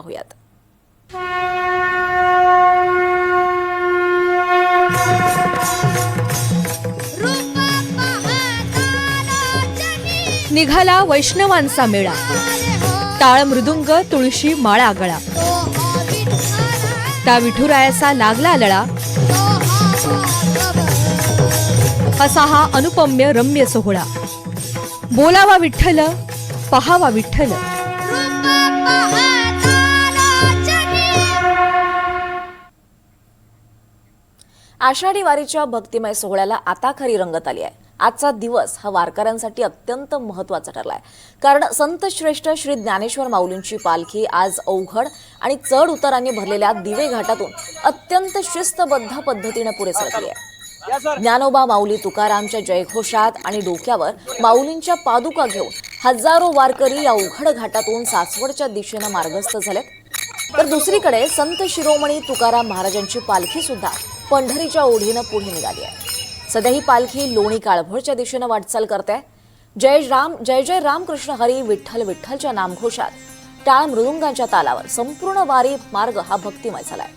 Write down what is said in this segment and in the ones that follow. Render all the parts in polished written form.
पाहूयात। निघाला वैष्णवांचा मेळा, टाळ मृदुंग तुळशी माळा गळा, त्या विठुरायाचा लागला लळा, असा हा अनुपम्य रम्य सोहळा। बोलावा विठ्ठल, पहावा विठ्ठल। आषाढी वारीच्या भक्तिमय सोहळ्याला आता खरी रंगत आली आहे। आजचा दिवस हा वारकऱ्यांसाठी अत्यंत महत्त्वाचा ठरलाय, कारण संत श्रेष्ठ श्री ज्ञानेश्वर माऊलींची पालखी आज अवघड आणि चढ उतारांनी भरलेल्या दिवे घाटातून अत्यंत शिस्तबद्ध पद्धतीने पुढे सरकली आहे। ज्ञानोबा माऊली तुकारामच्या जयघोषात आणि डोक्यावर माऊलींच्या पादुका घेऊन हजारो वारकरी या अवघड घाटातून सासवडच्या दिशेने मार्गस्थ झालेत। तर दुसरीकडे संत शिरोमणी तुकाराम महाराजांची पालखी सुद्धा पंढरीच्या ओढीने पुढे निघाली आहे। सध्या ही पालखी लोणी काळभोरच्या दिशेने वाटचाल करते। जय जय राम कृष्ण हरी विठ्ठल विठ्ठलच्या नामघोषात टाळ मृदुंगाच्या तालावर संपूर्ण वारी मार्ग हा भक्तिमय झालाय।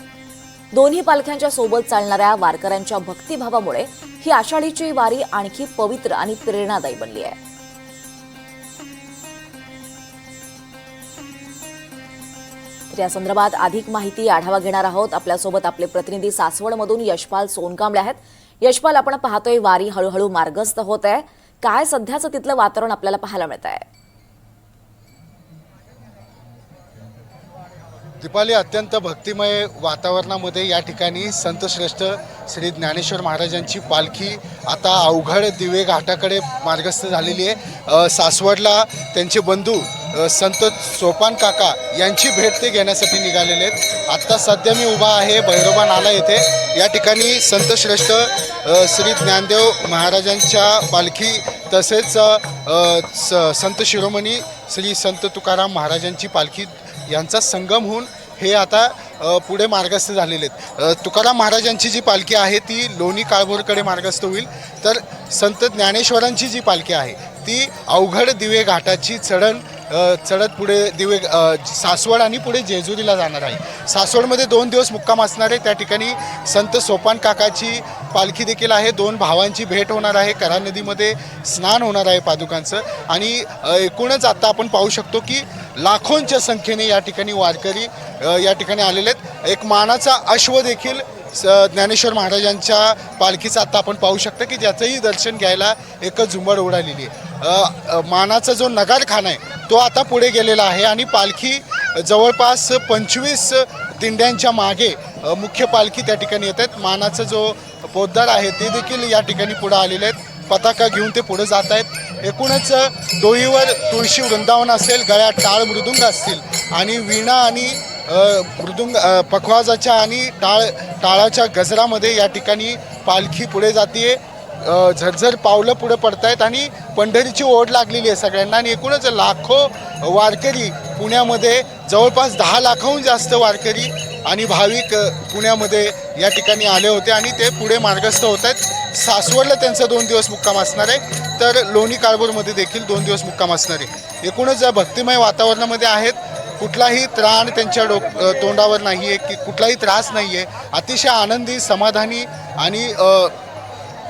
दोन्ही पालख्यांच्या सोबत चालणाऱ्या वारकऱ्यांच्या भक्तिभावामुळे ही आषाढीची वारी आणखी पवित्र आणि प्रेरणादायी बनली आहे। तर या संदर्भात अधिक माहिती आढावा घेणार आहोत। आपल्यासोबत आपले प्रतिनिधी सासवडमधून यशपाल सोनकांबळे आहेत। यशपाल, आपण पाहतोय वारी हळूहळू मार्गस्थ होत आहे, काय सध्याचं तिथलं वातावरण आपल्याला पाहायला मिळत आहे? दीपाली, अत्यंत भक्तिमय वातावरणामध्ये या ठिकाणी संत श्रेष्ठ श्री ज्ञानेश्वर महाराजांची पालखी आता अवघड दिवे घाटाकडे मार्गस्थ झालेली आहे। सासवडला त्यांचे बंधू संत सोपान काका यांची भेट ते घेण्यासाठी निघालेले आहेत। आत्ता सध्या मी उभा आहे भैरोबा नाला येथे। या ठिकाणी संत श्रेष्ठ श्री ज्ञानदेव महाराजांच्या पालखी तसेच संत शिरोमणी श्री संत तुकाराम महाराजांची पालखी यांचा संगम होऊन हे आता पुढे मार्गस्थ झालेले आहेत। तुकाराम महाराजांची जी पालखी आहे ती लोणी काळभोरकडे मार्गस्थ होईल, तर संत ज्ञानेश्वरांची जी पालखी आहे ती अवघड दिवे घाटाची चढत पुढे दिवे सासवड आणि पुढे जेजुरीला जाणार आहे। सासवडमध्ये 2 दिवस मुक्काम असणार आहे। त्या ठिकाणी संत सोपान काकाची पालखी देखील आहे। 2 भावांची भेट होणार आहे, करा नदीमध्ये स्नान होणार आहे पादुकांचं, आणि एकूणच आता आपण पाहू शकतो की लाखोंच्या संख्येने या ठिकाणी वारकरी या ठिकाणी आलेले आहेत। एक मानाचा अश्व देखील ज्ञानेश्वर महाराजांच्या पालखीचं आता आपण पाहू शकतो की ज्याचंही दर्शन घ्यायला एकच झुंबड उडालेली आहे। मानाचा जो नगारखाना आहे तो आता पुढे गेलेला आहे आणि पालखी जवळपास 25 दिंड्यांच्या मागे मुख्य पालखी त्या ठिकाणी येत आहेत। मानाचा जो पोद्दार आहे ते देखील या ठिकाणी पुढे आलेले आहेत, पताका घेऊन ते पुढे जात आहेत। एकूणच डोईवर तुळशी वृंदावन असेल, गळ्यात टाळ मृदुंग असतील आणि वीणा आणि मृदुंग पखवाजाच्या आणि टाळाच्या गजरामध्ये या ठिकाणी पालखी पुढे जाते। झरझर पावलं पुढे पडतायत आणि पंढरीची ओढ लागलेली आहे सगळ्यांना, आणि एकूणच लाखो वारकरी पुण्यामध्ये जवळपास 10 लाखाहून जास्त वारकरी आणि भाविक पुण्यामध्ये या ठिकाणी आले होते आणि ते पुढे मार्गस्थ होत आहेत। सासवडला त्यांचा 2 दिवस मुक्काम असणार आहे, तर लोणी काळभोरमध्ये देखील 2 दिवस मुक्काम असणार आहे। एकूणच भक्तिमय वातावरणामध्ये आहेत, कुठलाही त्राण त्यांच्या तोंडावर नाही आहे, की कुठलाही त्रास नाही आहे, अतिशय आनंदी समाधानी आणि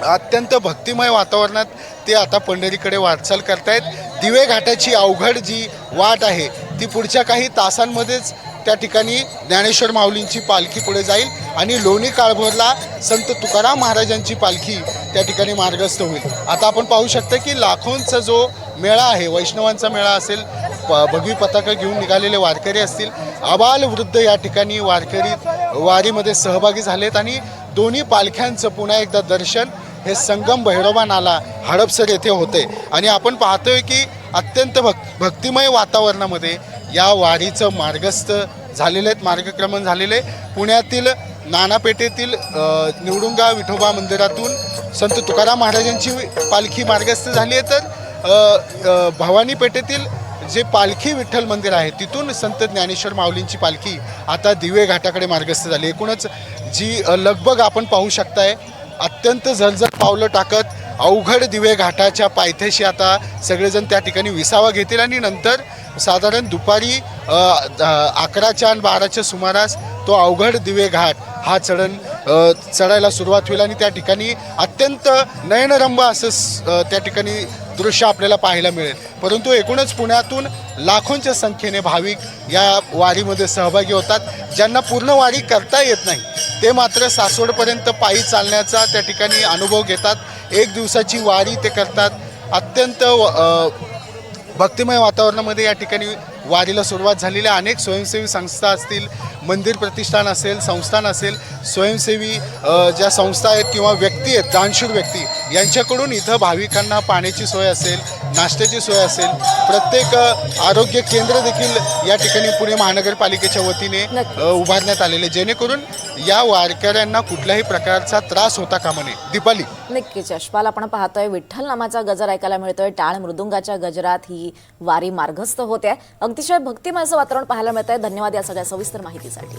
अत्यंत भक्तिमय वातावरणात ते आता पंढरीकडे वाटचाल करतायत। दिवे घाटाची अवघड जी वाट आहे ती पुढच्या काही तासांमध्येच त्या ठिकाणी ज्ञानेश्वर माऊलींची पालखी पुढे जाईल आणि लोणी काळभोरला संत तुकाराम महाराजांची पालखी त्या ठिकाणी मार्गस्थ होईल। आता आपण पाहू शकता की लाखोंचा जो मेळा आहे, वैष्णवांचा मेळा असेल, भगवी पताका घेऊन निघालेले वारकरी असतील, आबाल वृद्ध या ठिकाणी वारीमध्ये सहभागी झालेत आणि दोन्ही पालख्यांचं पुन्हा एकदा दर्शन हे संगम भैरोबा नाला हडपसर येथे होते। आणि आपण पाहतोय की अत्यंत भक्तिमय वातावरणामध्ये या वारीचं मार्गस्थ झालेले आहेत, मार्गक्रमण झालेले। पुण्यातील नानापेठेतील निवडुंगा विठोबा मंदिरातून संत तुकाराम महाराजांची पालखी मार्गस्थ झाली आहे, तर भवानी पेठेतील जे पालखी विठ्ठल मंदिर आहे तिथून संत ज्ञानेश्वर माऊलींची पालखी आता दिवे घाटाकडे मार्गस्थ झाली। एकूणच जी लगबग आपण पाहू शकताय, अत्यंत झरझर पावलं टाकत अवघड दिवे घाटाच्या पायथ्याशी आता सगळेजण त्या ठिकाणी विसावा घेतील आणि नंतर साधारण दुपारी 11च्या आणि 12च्या सुमारास तो अवघड दिवे घाट हा चढायला सुरुवात होईल आणि त्या ठिकाणी अत्यंत नयनरम्य असं त्या ठिकाणी दृश्य आपल्याला पाहायला मिळेल. परंतु एकूणच पुण्यातून लाखोंच्या संख्येने भाविक या वारीमध्ये सहभागी होतात. ज्यांना पूर्ण वारी करता येत नाही ते मात्र सासवडपर्यंत पायी चालण्याचा त्या ठिकाणी अनुभव घेतात. एक दिवसाची वारी ते करतात. अत्यंत भक्तिमय वातावरणामध्ये या ठिकाणी वारीला सुरुवात झालेली आहे. अनेक स्वयंसेवी संस्था असतील, मंदिर प्रतिष्ठान असेल, संस्थान असेल, स्वयंसेवी ज्या संस्था आहेत किंवा व्यक्ती आहेत, दानशूर व्यक्ती यांच्याकडून इथं भाविकांना पाण्याची सोय असेल, नाश्त्याची सोय असेल, प्रत्येक आरोग्य केंद्र देखील या ठिकाणी पुणे महानगरपालिकेच्या वतीने उभारण्यात आलेले, जेणेकरून या वारकऱ्यांना कुठल्याही प्रकारचा त्रास होता कामा नये. दीपाली, नक्कीच यशपाल, आपण पाहतोय विठ्ठल नामाचा गजर ऐकायला मिळतोय. टाळ मृदुंगाच्या गजरात ही वारी मार्गस्थ होते. अतिशय भक्तिमय असं वातावरण पाहायला मिळतंय. धन्यवाद या सगळ्या सविस्तर माहितीसाठी.